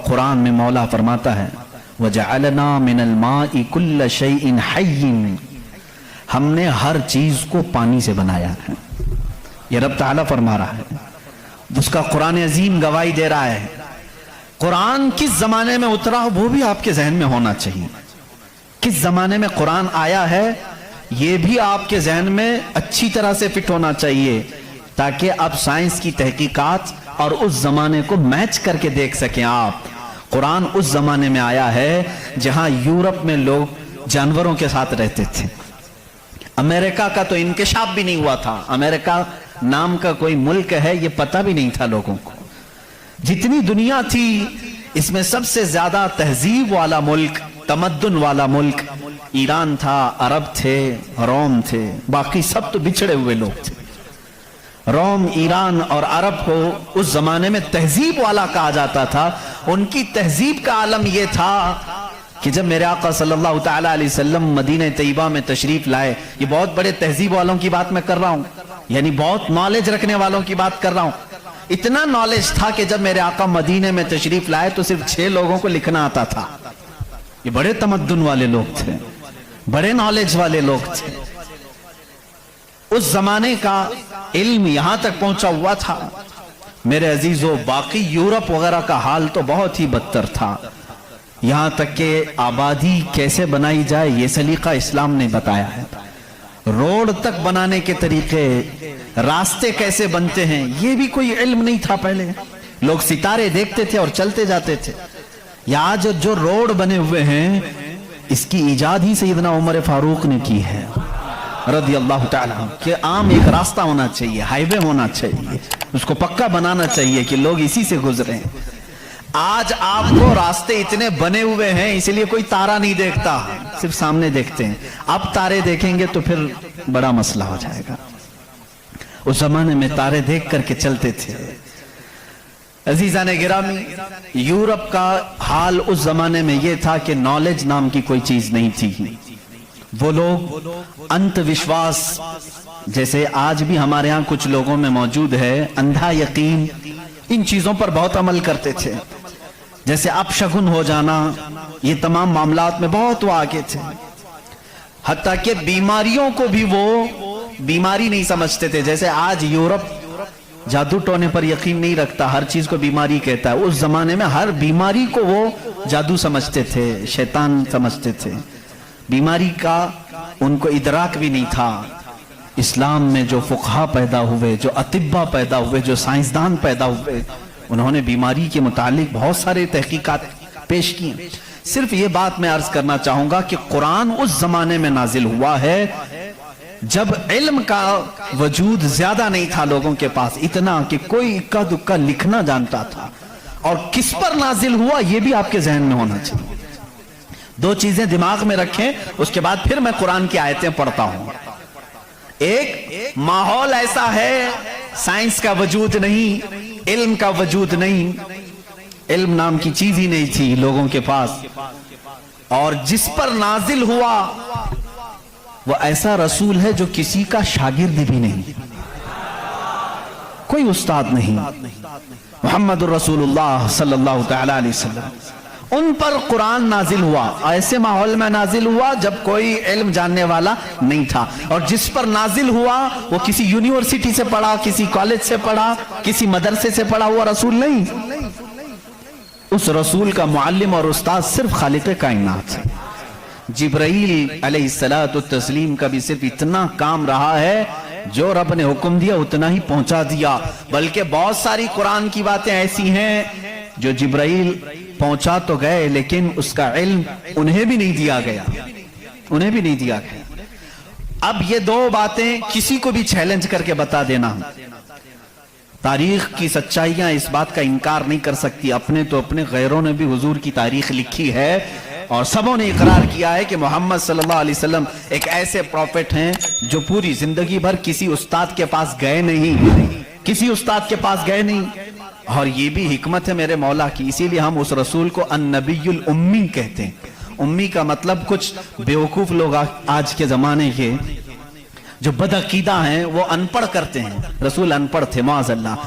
قرآن میں مولا فرماتا ہے وَجَعَلْنَا مِنَ الْمَاءِ كُلَّ شَيْءٍ حَيٍّ، ہم نے ہر چیز کو پانی سے بنایا ہے. یہ رب تعالیٰ فرما رہا ہے، جس کا قرآن عظیم گواہی دے رہا ہے. قرآن کس زمانے میں اترا وہ بھی آپ کے ذہن میں ہونا چاہیے. کس زمانے میں قرآن آیا ہے یہ بھی آپ کے ذہن میں اچھی طرح سے فٹ ہونا چاہیے، تاکہ آپ سائنس کی تحقیقات اور اس زمانے کو میچ کر کے دیکھ سکیں. آپ قرآن اس زمانے میں آیا ہے جہاں یورپ میں لوگ جانوروں کے ساتھ رہتے تھے. امریکہ کا تو انکشاف بھی نہیں ہوا تھا. امریکہ نام کا کوئی ملک ہے یہ پتہ بھی نہیں تھا لوگوں کو. جتنی دنیا تھی اس میں سب سے زیادہ تہذیب والا ملک، تمدن والا ملک ایران تھا، عرب تھے، روم تھے. باقی سب تو بچھڑے ہوئے لوگ تھے. روم، ایران اور عرب کو اس زمانے میں تہذیب والا کہا جاتا تھا. ان کی تہذیب کا عالم یہ تھا کہ جب میرے آقا صلی اللہ تعالیٰ علیہ وسلم مدینہ طیبہ میں تشریف لائے، یہ بہت بڑے تہذیب والوں کی بات میں کر رہا ہوں، یعنی بہت نالج رکھنے والوں کی بات کر رہا ہوں. اتنا نالج تھا کہ جب میرے آقا مدینہ میں تشریف لائے تو صرف 6 لوگوں کو لکھنا آتا تھا. یہ بڑے تمدن والے لوگ تھے، بڑے نالج والے لوگ تھے. اس زمانے کا علم یہاں تک پہنچا ہوا تھا میرے عزیزو. باقی یورپ وغیرہ کا حال تو بہت ہی بدتر تھا. یہاں تک کہ آبادی کیسے بنائی جائے یہ سلیقہ اسلام نے بتایا ہے. روڈ تک بنانے کے طریقے، راستے کیسے بنتے ہیں یہ بھی کوئی علم نہیں تھا. پہلے لوگ ستارے دیکھتے تھے اور چلتے جاتے تھے. یا آج جو روڈ بنے ہوئے ہیں اس کی ایجاد ہی سیدنا عمر فاروق نے کی ہے رضی اللہ تعالیٰ. کہ عام ایک راستہ ہونا چاہیے، ہائی وے ہونا چاہیے، اس کو پکا بنانا چاہیے کہ لوگ اسی سے گزریں. آج آپ کو راستے اتنے بنے ہوئے ہیں اس لیے کوئی تارا نہیں دیکھتا، صرف سامنے دیکھتے ہیں. اب تارے دیکھیں گے تو پھر بڑا مسئلہ ہو جائے گا. اس زمانے میں تارے دیکھ کر کے چلتے تھے. عزیزان گرامی، یورپ کا حال اس زمانے میں یہ تھا کہ نالج نام کی کوئی چیز نہیں تھی. وہ لوگ انت وشواس، جیسے آج بھی ہمارے ہاں کچھ لوگوں میں موجود ہے، اندھا یقین، ان چیزوں پر بہت عمل کرتے تھے. جیسے اپشگن ہو جانا، یہ تمام معاملات میں بہت وہ آگے تھے. حتیٰ کہ بیماریوں کو بھی وہ بیماری نہیں سمجھتے تھے. جیسے آج یورپ جادو ٹونے پر یقین نہیں رکھتا، ہر چیز کو بیماری کہتا ہے. اس زمانے میں ہر بیماری کو وہ جادو سمجھتے تھے، شیطان سمجھتے تھے. بیماری کا ان کو ادراک بھی نہیں تھا. اسلام میں جو فقہا پیدا ہوئے، جو اطباء پیدا ہوئے، جو سائنسدان پیدا ہوئے، انہوں نے بیماری کے متعلق بہت سارے تحقیقات پیش کی. صرف یہ بات میں عرض کرنا چاہوں گا کہ قرآن اس زمانے میں نازل ہوا ہے جب علم کا وجود زیادہ نہیں تھا لوگوں کے پاس، اتنا کہ کوئی اکا دکا لکھنا جانتا تھا. اور کس پر نازل ہوا یہ بھی آپ کے ذہن میں ہونا چاہیے. 2 چیزیں دماغ میں رکھیں، اس کے بعد پھر میں قرآن کی آیتیں پڑھتا ہوں. ایک ماحول ایسا ہے، سائنس کا وجود نہیں، علم کا وجود نہیں، علم نام کی چیز ہی نہیں تھی لوگوں کے پاس. اور جس پر نازل ہوا وہ ایسا رسول ہے جو کسی کا شاگرد بھی نہیں، کوئی استاد نہیں. محمد الرسول اللہ صلی اللہ تعالی علیہ وسلم، ان پر قرآن نازل ہوا. ایسے ماحول میں نازل ہوا جب کوئی علم جاننے والا نہیں تھا. اور جس پر نازل ہوا وہ کسی یونیورسٹی سے پڑھا، کسی کالج سے پڑھا، کسی مدرسے سے پڑھا ہوا رسول نہیں. اس رسول کا معلم اور استاد صرف خالق کائنات ہے. جبرائیل علیہ السلام کا بھی صرف اتنا کام رہا ہے، جو رب نے حکم دیا اتنا ہی پہنچا دیا. بلکہ بہت ساری قرآن کی باتیں ایسی ہیں جو جبرائیل پہنچا تو گئے لیکن اس کا علم انہیں بھی نہیں دیا گیا، انہیں بھی نہیں دیا گیا. اب یہ 2 باتیں کسی کو بھی چیلنج کر کے بتا دینا. تاریخ کی سچائیاں اس بات کا انکار نہیں کر سکتی. اپنے تو اپنے، غیروں نے بھی حضور کی تاریخ لکھی ہے اور سبوں نے اقرار کیا ہے کہ محمد صلی اللہ علیہ وسلم ایک ایسے پروفٹ ہیں جو پوری زندگی بھر کسی استاد کے پاس گئے نہیں، کسی استاد کے پاس گئے نہیں. اور یہ بھی حکمت ہے میرے مولا کی، اسی لیے ہم اس رسول کو النبی الامی کہتے ہیں. امی کا مطلب کچھ بیوقوف لوگ آج کے زمانے کے جو بدعقیدہ ہیں وہ ان پڑھ کرتے ہیں. رسول ان پڑھ تھے معاذ اللہ.